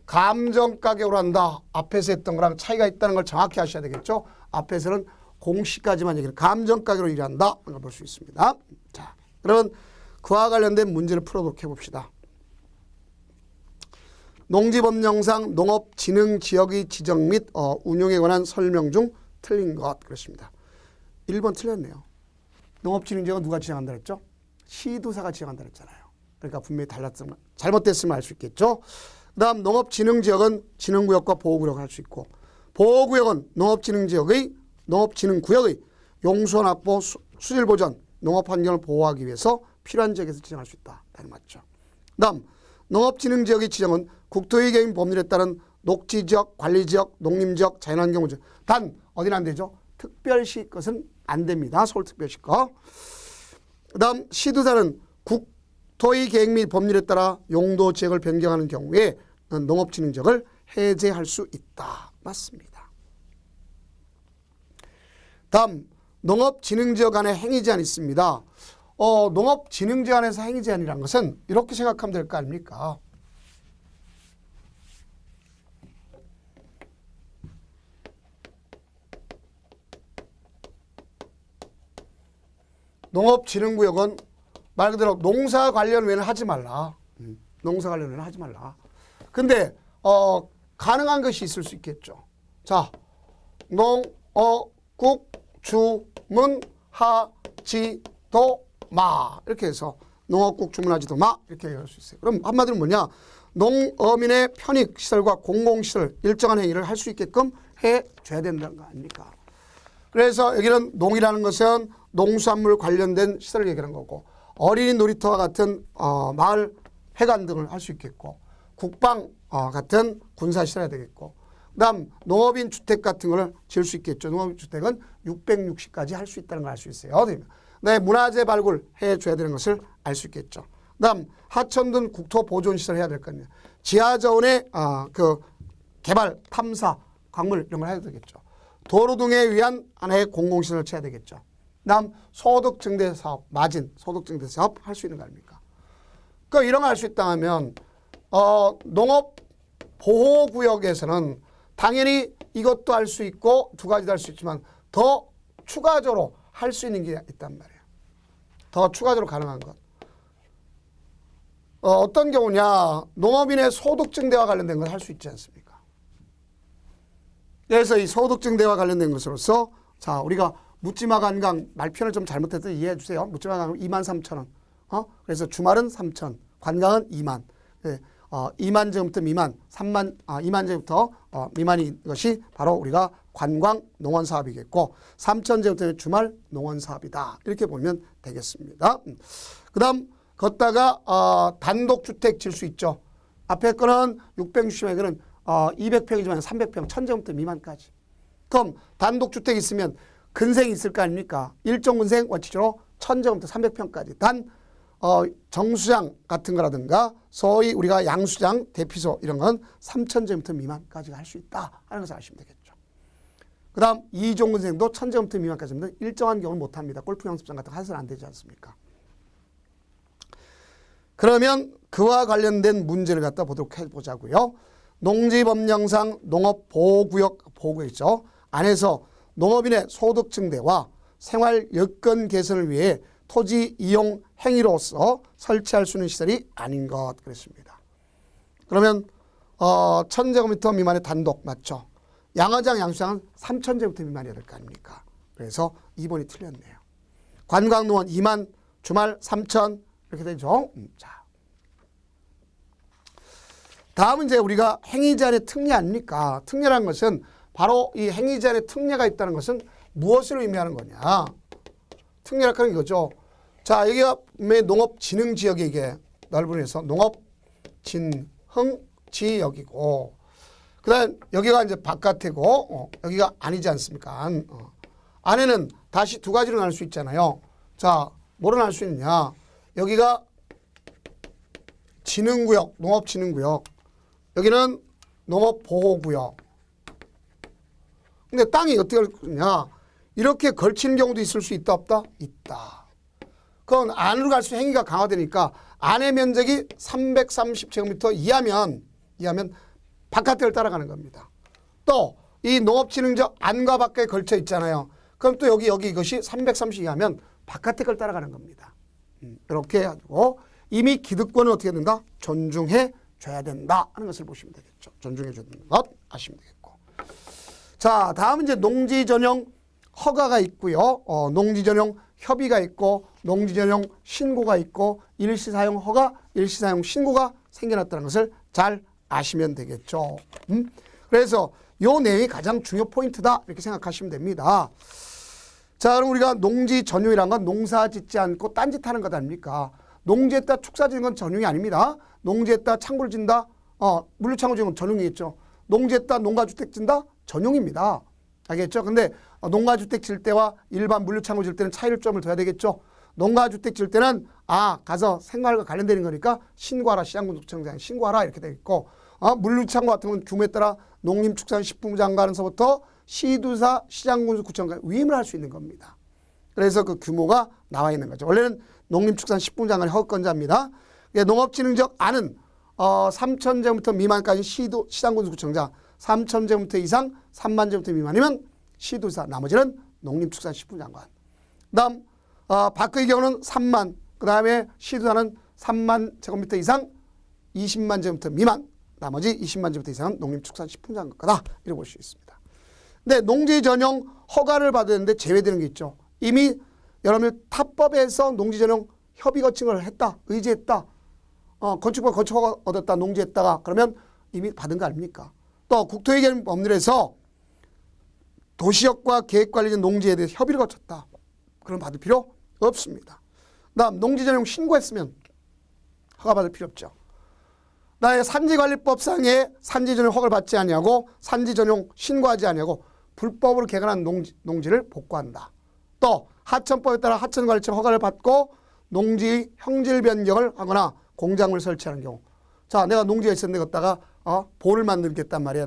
감정가격으로 한다. 앞에서 했던 거랑 차이가 있다는 걸 정확히 아셔야 되겠죠. 앞에서는 공시까지만 얘기를 감정가격으로 일한다. 이걸 볼 수 있습니다. 자, 그러면 그와 관련된 문제를 풀어보도록 해봅시다. 농지법령상 농업진흥지역의 지정 및 운용에 관한 설명 중 틀린 것. 그렇습니다. 1번 틀렸네요. 농업진흥지역은 누가 지정한다 그랬죠? 시도사가 지정한다 그랬잖아요. 그러니까 분명히 달랐으면 잘못됐으면 알 수 있겠죠. 그 다음 농업진흥지역은 진흥구역과 보호구역을 할 수 있고, 보호구역은 농업진흥구역의 용수원 확보, 수질보전, 농업환경을 보호하기 위해서 필요한 지역에서 지정할 수 있다. 맞죠. 그 다음 농업진흥지역의 지정은 국토의 개인 법률에 따른 녹지지역, 관리지역, 농림지역, 자연환경구역. 단 어디는 안 되죠? 특별시 것은 안 됩니다. 서울특별시 거. 그 다음 시도사는 국토의 계획 및 법률에 따라 용도 지역을 변경하는 경우에 농업진흥지역을 해제할 수 있다. 맞습니다. 다음 농업진흥지역 안에 행위제한이 있습니다. 농업진흥지역 안에서 행위제한이란 것은 이렇게 생각하면 될 거 아닙니까? 농업진흥구역은 말 그대로 농사 관련 외에는 하지 말라. 농사 관련 외에는 하지 말라. 근데 가능한 것이 있을 수 있겠죠. 자, 농어국 주문 하지도 마 이렇게 해서 농업국 주문하지도 마 이렇게 얘기할 수 있어요. 그럼 한마디로 뭐냐? 농어민의 편익시설과 공공시설 일정한 행위를 할 수 있게끔 해줘야 된다는 거 아닙니까? 그래서 여기는 농이라는 것은 농수산물 관련된 시설을 얘기하는 거고 어린이 놀이터와 같은 마을 회관 등을 할 수 있겠고 국방 같은 군사시설이 되겠고 그다음 농업인 주택 같은 걸 지을 수 있겠죠. 농업인 주택은 660까지 할 수 있다는 걸 알 수 있어요. 네, 문화재 발굴 해줘야 되는 것을 알 수 있겠죠. 그다음 하천 등 국토 보존 시설 해야 될 거 아니에요. 지하자원의 그 개발, 탐사, 광물 이런 걸 해야 되겠죠. 도로 등에 위한 하나의 공공시설을 쳐야 되겠죠. 그다음 소득 증대 사업, 마진 소득 증대 사업 할 수 있는 거 아닙니까? 그러니까 이런 거 할 수 있다 하면 농업 보호구역에서는 당연히 이것도 할 수 있고 두 가지도 할 수 있지만 더 추가적으로 할 수 있는 게 있단 말이에요. 더 추가적으로 가능한 것. 어떤 경우냐. 농업인의 소득 증대와 관련된 걸 할 수 있지 않습니까? 그래서 이 소득 증대와 관련된 것으로서 자 우리가 묻지마 관광 말편을 좀 잘못해서 이해해 주세요. 묻지마 관광 23,000원. 그래서 주말은 3,000, 관광은 2만. 네. 2만 제곱미터 미만, 2만 제곱미터 미만인 것이 바로 우리가 관광 농원 사업이겠고 3천 제곱미터 주말 농원 사업이다. 이렇게 보면 되겠습니다. 그다음 걷다가 단독주택 질 수 있죠. 앞에 거는 660평에는 200평이지만 300평, 1000제곱미터 미만까지. 그럼 단독주택 있으면 근생이 있을 거 아닙니까? 일종 근생 원칙적으로 1000제곱미터 300평까지. 단 정수장 같은 거라든가 소위 우리가 양수장, 대피소 이런 건 3000제곱미터 미만까지 할 수 있다 하는 것을 아시면 되겠죠. 그 다음 2종 근생도 1000제곱미터 미만까지 하면 일정한 경우는 못합니다. 골프 연습장 같은 거 해서는 안 되지 않습니까? 그러면 그와 관련된 문제를 갖다 보도록 해보자고요. 농지법령상 농업보호구역 보호구역 있죠. 안에서 농업인의 소득 증대와 생활 여건 개선을 위해 토지 이용 행위로서 설치할 수 있는 시설이 아닌 것 그랬습니다. 그러면 1000제곱미터 미만의 단독 맞죠? 양어장, 양수장은 3000제곱미터 미만이어야 될 거 아닙니까? 그래서 2번이 틀렸네요. 관광농원 2만, 주말 3000 이렇게 되죠. 자, 다음은 이제 우리가 행위제한의 특례 아닙니까? 특례라는 것은 바로 이 행위제한의 특례가 있다는 것은 무엇을 의미하는 거냐? 특례라고 하는 거죠. 자, 여기가 농업진흥지역에 이게 넓은에서 농업진흥지역이고, 그 다음 여기가 이제 바깥이고, 여기가 아니지 않습니까? 안에는 다시 두 가지로 나눌 수 있잖아요. 자, 뭐로 나눌 수 있느냐? 여기가 진흥구역, 농업진흥구역. 여기는 농업보호구역. 근데 땅이 어떻게 걸리냐? 이렇게 걸치는 경우도 있을 수 있다, 없다? 있다. 그건 안으로 갈수록 행위가 강화되니까 안의 면적이 330제곱미터 이하면 바깥을 따라가는 겁니다. 또 이 농업진흥지역 안과 밖에 걸쳐 있잖아요. 그럼 또 여기 이것이 330 이하면 바깥의 걸 따라가는 겁니다. 이렇게 해가지고 이미 기득권은 어떻게 된다? 존중해 줘야 된다 하는 것을 보시면 되겠죠. 존중해 줘야 되는 것 아시면 되겠고. 자, 다음은 이제 농지 전용 허가가 있고요. 농지 전용 협의가 있고 농지 전용 신고가 있고 일시사용 허가, 일시사용 신고가 생겨났다는 것을 잘 아시면 되겠죠. 그래서 요 내용이 가장 중요 포인트다 이렇게 생각하시면 됩니다. 자, 그럼 우리가 농지 전용이란 건 농사 짓지 않고 딴짓하는 것 아닙니까? 농지에다 축사 짓는 건 전용이 아닙니다. 농지에다 창고를 짓는다, 물류창고 짓는 건 전용이겠죠. 농지에다 농가주택 짓는다, 전용입니다. 알겠죠? 근데 농가주택 질 때와 일반 물류창고 질 때는 차이점을 둬야 되겠죠. 농가주택 질 때는 가서 생활과 관련되는 거니까 신고하라, 시장군수청장 신고하라 이렇게 되겠고, 물류창고 같은 건 규모에 따라 농림축산식품부 장관에서부터 시도사, 시장군수구청장 위임을 할 수 있는 겁니다. 그래서 그 규모가 나와 있는 거죠. 원래는 농림축산식품부 장관이 허가권자입니다. 농업진흥지역 안은 3000제곱미터 미만까지 시장군수구청장, 3000제곱미터 이상 30,000제곱미터 미만이면 시도사, 나머지는 농림축산식품부 장관. 그다음 밖의 경우는 3만, 그 다음에 시도사는 3만 제곱미터 이상 20만 제곱미터 미만, 나머지 20만 제곱미터 이상은 농림축산식품부 장관 거다 이렇게 볼 수 있습니다. 근데 농지 전용 허가를 받아야 되는데 제외되는 게 있죠. 이미 여러분 타법에서 농지 전용 협의 거친 걸 했다, 의지했다, 건축법 건축 허가 얻었다, 농지했다가 그러면 이미 받은 거 아닙니까? 또 국토의견법률에서 도시역과 계획관리진 농지에 대해 협의를 거쳤다. 그럼 받을 필요 없습니다. 다음 농지 전용 신고했으면 허가 받을 필요 없죠. 나의 산지관리법상의 산지 전용 허가를 받지 아니하고 산지 전용 신고하지 아니하고 불법으로 개간한 농지를 복구한다. 또 하천법에 따라 하천관리청 허가를 받고 농지 형질 변경을 하거나 공작물 설치하는 경우. 자, 내가 농지가 있었는데 거기다가 보를 만들겠단 말이야.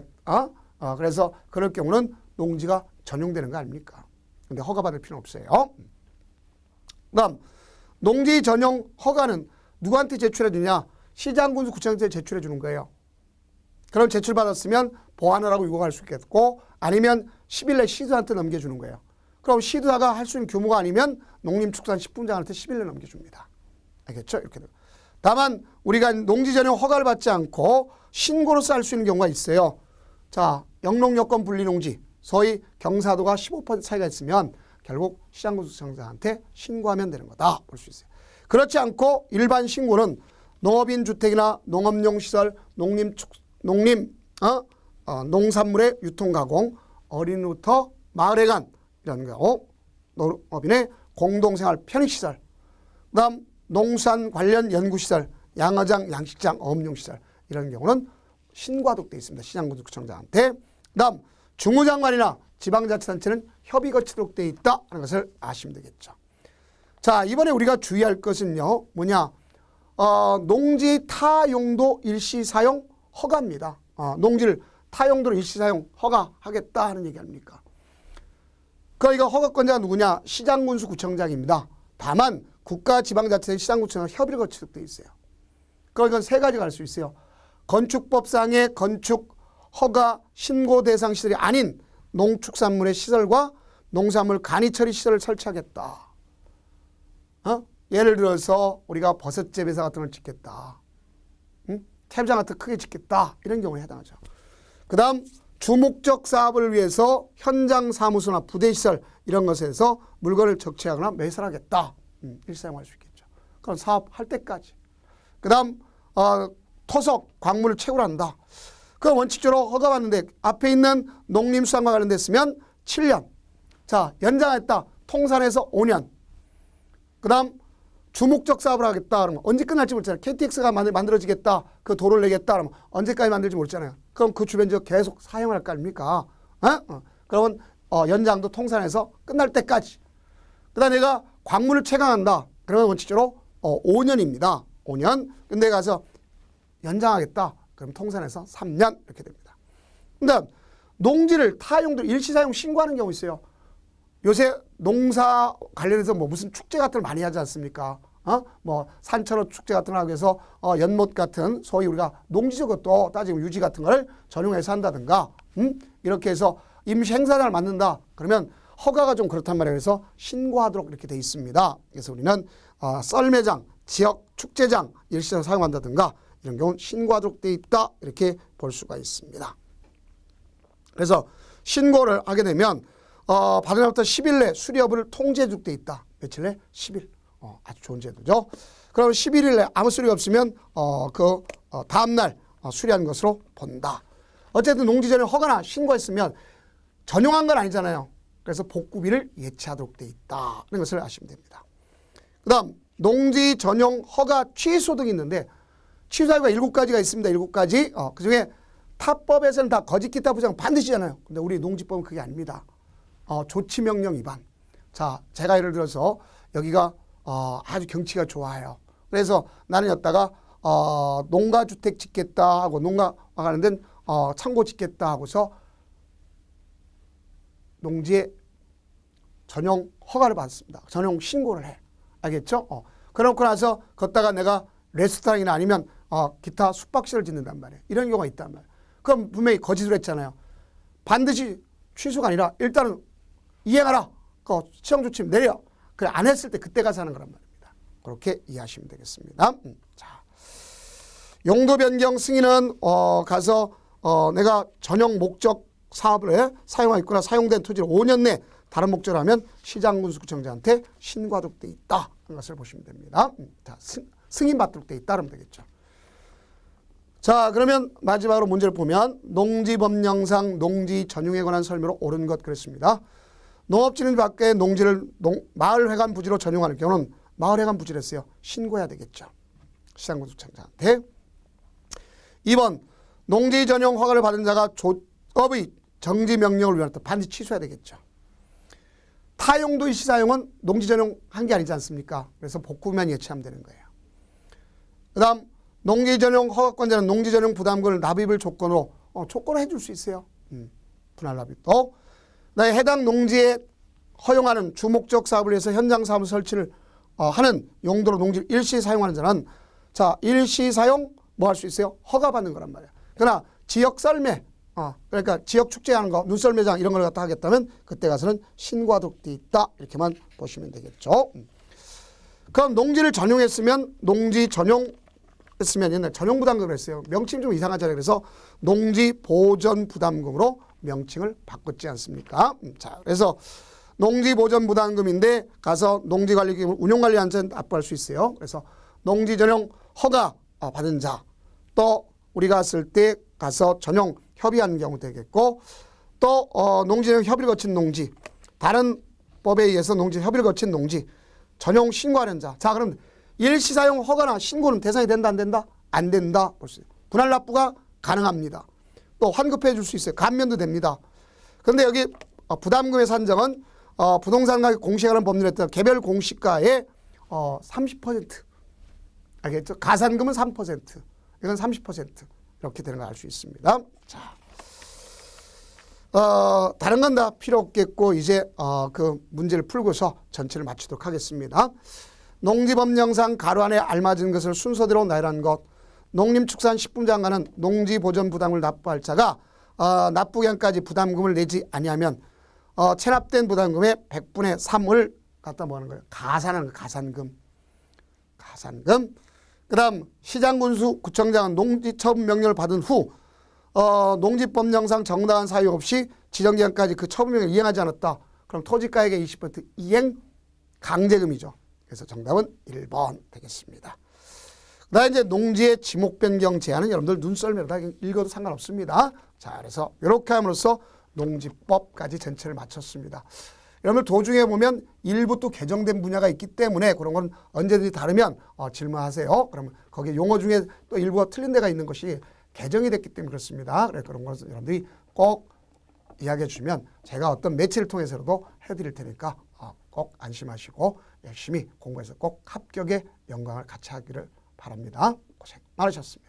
그래서 그럴 경우는 농지가 전용되는 거 아닙니까? 근데 허가 받을 필요는 없어요. 그다음 농지 전용 허가는 누구한테 제출해 주냐? 시장군수구청장한테 제출해 주는 거예요. 그럼 제출받았으면 보완하라고 요구할 수 있겠고 아니면 10일 내 시도한테 넘겨주는 거예요. 그럼 시도가 할 수 있는 규모가 아니면 농림축산식품장한테 10일 내 넘겨줍니다. 알겠죠? 이렇게. 다만 우리가 농지 전용 허가를 받지 않고 신고로서 할 수 있는 경우가 있어요. 자, 영농여건 분리농지 소위 경사도가 15% 차이가 있으면 결국 시장군수청장한테 신고하면 되는 거다 볼 수 있어요. 그렇지 않고 일반 신고는 농업인 주택이나 농업용 시설, 농산물의 유통가공, 어린이부터 마을회관 이런 거, 농업인의 공동생활 편익시설, 그다음 농산 관련 연구시설, 양어장, 양식장, 어업용시설 이런 경우는 신고하도록 되어 있습니다. 시장군수청장한테. 그다음 중후장관이나 지방자치단체는 협의 거치도록 되어 있다 하는 것을 아시면 되겠죠. 자, 이번에 우리가 주의할 것은요. 뭐냐? 농지 타용도 일시사용 허가입니다. 농지를 타용도로 일시사용 허가하겠다 하는 얘기 아닙니까? 그러니까 허가권자가 누구냐? 시장군수구청장입니다. 다만 국가지방자치단 시장군수청장 협의를 거치도록 되어 있어요. 그러니까 세 가지가 할 수 있어요. 건축법상의 건축 허가 신고 대상 시설이 아닌 농축산물의 시설과 농산물 간이처리 시설을 설치하겠다. 예를 들어서 우리가 버섯 재배사 같은 걸 짓겠다. 탭장 같은 거 크게 짓겠다. 이런 경우에 해당하죠. 그 다음 주목적 사업을 위해서 현장 사무소나 부대시설 이런 것에서 물건을 적재하거나 매설하겠다. 일사용할 수 있겠죠. 그럼 사업할 때까지. 그 다음 토속, 광물을 채굴한다. 그 원칙적으로 허가받는데 앞에 있는 농림수산과 관련됐으면 7년. 자, 연장했다. 통산에서 5년. 그 다음 주목적 사업을 하겠다. 그러면 언제 끝날지 모르잖아요. KTX가 만들어지겠다. 그 도로를 내겠다. 그러면 언제까지 만들지 모르잖아요. 그럼 그 주변 지역 계속 사용할 거 아닙니까? 그러면 연장도 통산에서 끝날 때까지. 그 다음 내가 광물을 채광한다. 그러면 원칙적으로 5년입니다. 5년. 근데 가서 연장하겠다. 그럼 통산에서 3년 이렇게 됩니다. 그 다음 농지를 타용도로 일시사용 신고하는 경우 있어요. 요새 농사 관련해서 뭐 무슨 축제 같은 걸 많이 하지 않습니까? 뭐 산천어 축제 같은 걸 하기 위해서 연못 같은 소위 우리가 농지적 또 따지면 유지 같은 걸 전용해서 한다든가 이렇게 해서 임시 행사장을 만든다. 그러면 허가가 좀 그렇단 말이에요. 그래서 신고하도록 이렇게 돼 있습니다. 그래서 우리는 썰매장, 지역 축제장 일시적으로 사용한다든가 이런 경우는 신고하도록 돼 있다. 이렇게 볼 수가 있습니다. 그래서 신고를 하게 되면 받은 날부터 10일 내 수리 여부를 통지해주게 돼 있다. 며칠 내? 10일. 아주 좋은 제도죠. 그럼 11일 내 아무 수리가 없으면 다음날 수리한 것으로 본다. 어쨌든 농지 전용 허가나 신고했으면 전용한 건 아니잖아요. 그래서 복구비를 예치하도록 돼 있다. 이런 것을 아시면 됩니다. 그 다음 농지 전용 허가 취소 등이 있는데 취소하기가 7가지가 있습니다. 7가지. 그중에 타법에서는 다 거짓기타 부정 반드시잖아요. 근데 우리 농지법은 그게 아닙니다. 조치명령 위반. 자, 제가 예를 들어서 여기가 아주 경치가 좋아요. 그래서 나는 여기다가 농가주택 짓겠다 하고 농가와 관련된 창고 짓겠다 하고서 농지에 전용 허가를 받습니다. 전용 신고를 해. 알겠죠? 그러고 나서 걷다가 내가 레스토랑이나 아니면 기타 숙박시설을 짓는단 말이에요. 이런 경우가 있단 말이에요. 그럼 분명히 거짓으로 했잖아요. 반드시 취소가 아니라 일단은 이행하라. 시정조치 내려. 그래 안 했을 때 그때 가서 하는 거란 말입니다. 그렇게 이해하시면 되겠습니다. 자, 용도 변경 승인은 가서 내가 전용 목적 사업을 사용하고 있거나 사용된 토지를 5년 내 다른 목적으로 하면 시장군수구청장한테 신고하도록 돼 있다 하는 것을 보시면 됩니다. 자, 승인 받도록 돼 있다 그러면 되겠죠. 자, 그러면 마지막으로 문제를 보면 농지법령상 농지 전용에 관한 설명으로 옳은 것 그랬습니다. 농업진흥지 밖의 농지를 마을회관 부지로 전용하는 경우는 마을회관 부지를 했어요. 신고해야 되겠죠. 시장군수청장한테. 2번 농지 전용 허가를 받은 자가 조업의 정지 명령을 위반했다. 반드시 취소해야 되겠죠. 타용도의 시사용은 농지 전용 한 게 아니지 않습니까? 그래서 복구만 예치하면 되는 거예요. 그 다음 농지 전용 허가권자는 농지 전용 부담금을 납입을 조건으로 조건을 해줄 수 있어요. 분할 납입도. 그다음에 해당 농지에 허용하는 주목적 사업을 위해서 현장 사업 설치를 하는 용도로 농지를 일시 사용하는 자는 자 일시 사용 뭐 할 수 있어요? 허가받는 거란 말이야. 그러나 지역 썰매 그러니까 지역 축제하는 거 눈썰매장 이런 걸 갖다 하겠다면 그때 가서는 신고하도록 돼 있다 이렇게만 보시면 되겠죠. 그럼 농지를 전용했으면 농지 전용 했으면 옛날 전용 부담금을 했어요. 명칭이 좀 이상하잖아요. 그래서 농지 보전 부담금으로 명칭을 바꿨지 않습니까? 자, 그래서 농지 보전 부담금인데 가서 농지 관리 기금을 운용 관리한 자는 납부할 수 있어요. 그래서 농지 전용 허가 받은 자, 또 우리가 갔을 때 가서 전용 협의하는 경우 되겠고, 또 농지 전용 협의를 거친 농지, 다른 법에 의해서 농지 협의를 거친 농지, 전용 신고하는 자. 자, 그럼 일시 사용 허가나 신고는 대상이 된다 안 된다? 안 된다. 볼 수 있어요. 분할 납부가 가능합니다. 또 환급해 줄 수 있어요. 감면도 됩니다. 그런데 여기 부담금의 산정은 부동산 가격 공시하는 법률에 따라 개별 공시가의 30% 알겠죠? 가산금은 3%, 이건 30% 이렇게 되는 걸 알 수 있습니다. 자, 다른 건 다 필요 없겠고 이제 그 문제를 풀고서 전체를 마치도록 하겠습니다. 농지법령상 가로 안에 알맞은 것을 순서대로 나열한 것. 농림축산식품장관은 농지보전부담을 납부할 자가 납부기한까지 부담금을 내지 아니하면 체납된 부담금의 100분의 3을 갖다 뭐 하는 거예요? 가산하는 거예요. 가산금. 그 다음 시장군수 구청장은 농지처분 명령을 받은 후 농지법령상 정당한 사유 없이 지정기한까지 그 처분명령을 이행하지 않았다. 그럼 토지가액의 20% 이행 강제금이죠. 그래서 정답은 1번 되겠습니다. 그다음에 이제 농지의 지목 변경 제한은 여러분들 눈썰매로 다 읽어도 상관없습니다. 자, 그래서 이렇게 함으로써 농지법까지 전체를 마쳤습니다. 여러분들 도중에 보면 일부 또 개정된 분야가 있기 때문에 그런 건 언제든지 다르면 질문하세요. 그러면 거기 용어 중에 또 일부가 틀린 데가 있는 것이 개정이 됐기 때문에 그렇습니다. 그래서 그런 것을 여러분들이 꼭 이야기해 주시면 제가 어떤 매체를 통해서라도 해드릴 테니까 꼭 안심하시고 열심히 공부해서 꼭 합격의 영광을 같이 하기를 바랍니다. 고생 많으셨습니다.